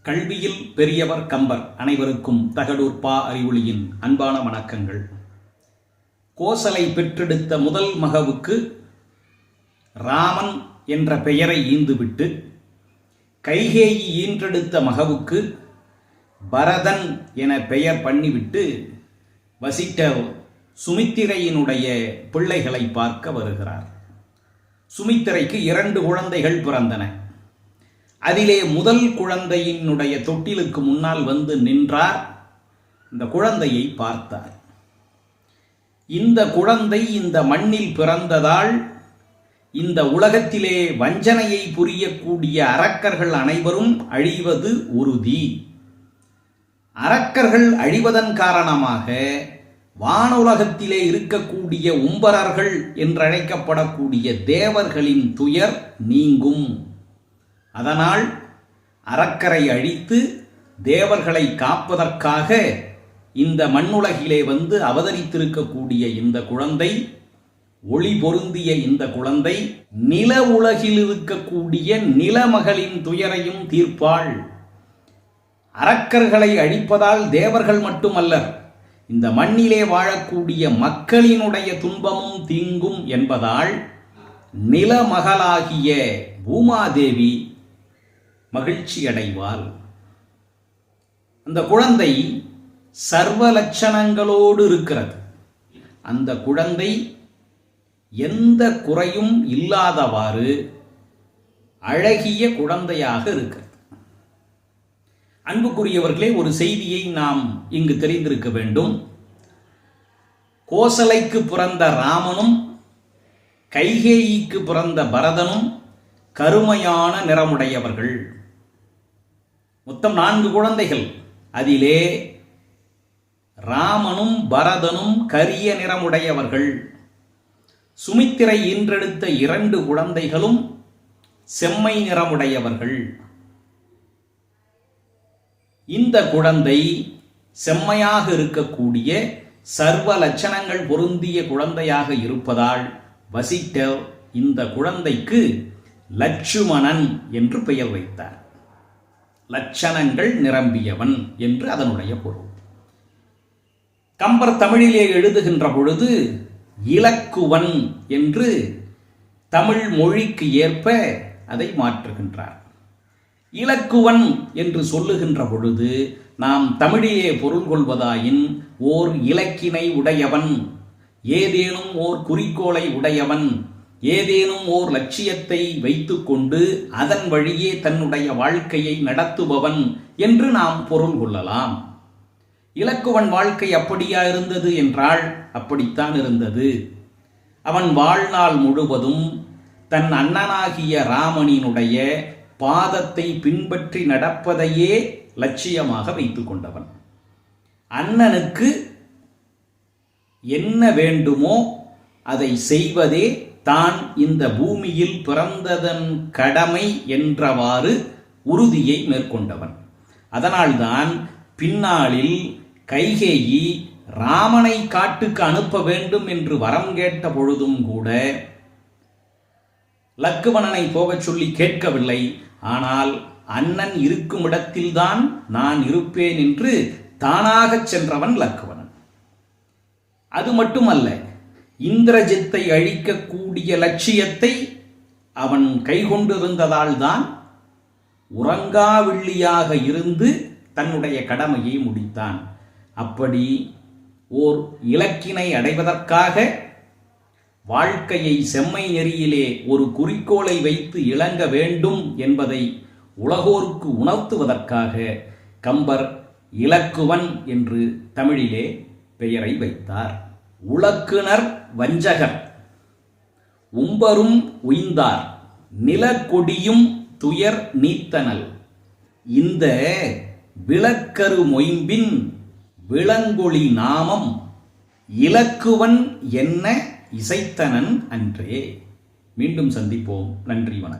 கல்வியில் பெரியவர் கம்பர். அனைவருக்கும் தகடூர் பா. அறிவொளியின் அன்பான வணக்கங்கள். கோசலை பெற்றெடுத்த முதல் மகவுக்கு ராமன் என்ற பெயரை ஈந்துவிட்டு கைகேயி ஈன்றெடுத்த மகவுக்கு பரதன் என பெயர் பண்ணிவிட்டு வசிட்டர் சுமித்திரையினுடைய பிள்ளைகளை பார்க்க வருகிறார். சுமித்திரைக்கு 2 குழந்தைகள் பிறந்தன. அதிலே முதல் குழந்தையினுடைய தொட்டிலுக்கு முன்னால் வந்து நின்றார். இந்த குழந்தையை பார்த்தார். இந்த குழந்தை இந்த மண்ணில் பிறந்ததால் இந்த உலகத்திலே வஞ்சனையை புரியக்கூடிய அரக்கர்கள் அனைவரும் அழிவது உறுதி. அரக்கர்கள் அழிவதன் காரணமாக வானுலகத்திலே இருக்கக்கூடிய உம்பரர்கள் என்றழைக்கப்படக்கூடிய தேவர்களின் துயர் நீங்கும். அதனால் அரக்கரை அழித்து தேவர்களை காப்பதற்காக இந்த மண்ணுலகிலே வந்து அவதரித்திருக்கக்கூடிய இந்த குழந்தை, ஒளி பொருந்திய இந்த குழந்தை நில உலகில் இருக்கக்கூடிய நிலமகளின் துயரையும் தீர்ப்பாள். அரக்கர்களை அழிப்பதால் தேவர்கள் மட்டுமல்ல, இந்த மண்ணிலே வாழக்கூடிய மக்களினுடைய துன்பமும் தீங்கும் என்பதால் நிலமகளாகிய பூமாதேவி மகிழ்ச்சி அடைவாள். அந்த குழந்தை சர்வ லட்சணங்களோடு இருக்கிறது. அந்த குழந்தை எந்த குறையும் இல்லாதவாறு அழகிய குழந்தையாக இருக்கிறது. அன்புக்குரியவர்களே, ஒரு செய்தியை நாம் இங்கு தெரிந்திருக்க வேண்டும். கோசலைக்கு பிறந்த ராமனும் கைகேயிக்கு பிறந்த பரதனும் கருமையான நிறமுடையவர்கள். மொத்தம் 4 குழந்தைகள். அதிலே ராமனும் பரதனும் கரிய நிறமுடையவர்கள். சுமித்திரை ஈன்றெடுத்த 2 குழந்தைகளும் செம்மை நிறமுடையவர்கள். இந்த குழந்தை செம்மையாக இருக்கக்கூடிய சர்வ லட்சணங்கள் பொருந்திய குழந்தையாக இருப்பதால் வசிட்டர் இந்த குழந்தைக்கு லட்சுமணன் என்று பெயர் வைத்தார். லட்சணங்கள் நிரம்பியவன் என்று அதனுடைய பொருள். கம்பர் தமிழிலே எழுதுகின்ற பொழுது இலக்குவன் என்று தமிழ் மொழிக்கு ஏற்ப அதை மாற்றுகின்றார். இலக்குவன் என்று சொல்லுகின்ற பொழுது நாம் தமிழிலே பொருள் கொள்வதாயின் ஓர் இலக்கினை உடையவன், ஏதேனும் ஓர் குறிக்கோளை உடையவன், ஏதேனும் ஓர் லட்சியத்தை வைத்துக்கொண்டு அதன் வழியே தன்னுடைய வாழ்க்கையை நடத்துபவன் என்று நாம் பொருள் கொள்ளலாம். இலக்குவன் வாழ்க்கை அப்படியா இருந்தது என்றால் அப்படித்தான் இருந்தது. அவன் வாழ்நாள் முழுவதும் தன் அண்ணனாகிய ராமனினுடைய பாதத்தை பின்பற்றி நடப்பதையே லட்சியமாக வைத்துக் கொண்டவன். அண்ணனுக்கு என்ன வேண்டுமோ அதை செய்வதே தான் இந்த பூமியில் பிறந்ததன் கடமை என்றவாறு உறுதியை மேற்கொண்டவன். அதனால்தான் பின்னாளில் கைகேயி ராமனை காட்டுக்கு அனுப்ப வேண்டும் என்று வரம் கேட்ட பொழுதும் கூட லக்குவணனை போகச் சொல்லி கேட்கவில்லை. ஆனால் அண்ணன் இருக்கும் இடத்தில்தான் நான் இருப்பேன் என்று தானாகச் சென்றவன் லக்குவணன். அது மட்டுமல்ல, இந்திரஜித்தை அழிக்கக்கூடிய லட்சியத்தை அவன் கைகொண்டிருந்ததால் தான் உறங்காவிள்ளியாக இருந்து தன்னுடைய கடமையை முடித்தான். அப்படி ஓர் இலக்கினை அடைவதற்காக வாழ்க்கையை செம்மை நெறியிலே ஒரு குறிக்கோளை வைத்து இளங்க வேண்டும் என்பதை உலகோருக்கு உணர்த்துவதற்காக கம்பர் இலக்குவன் என்று தமிழிலே பெயரை வைத்தார். உலக்குனர் வஞ்சகர் உம்பரும் உய்ந்தார் நிலக்கொடியும் துயர் நீத்தனல் இந்த விளக்கரு மொயம்பின் விளங்கொளி நாமம் இலக்குவன் என்ன இசைத்தனன் அன்றே. மீண்டும் சந்திப்போம். நன்றி, வணக்கம்.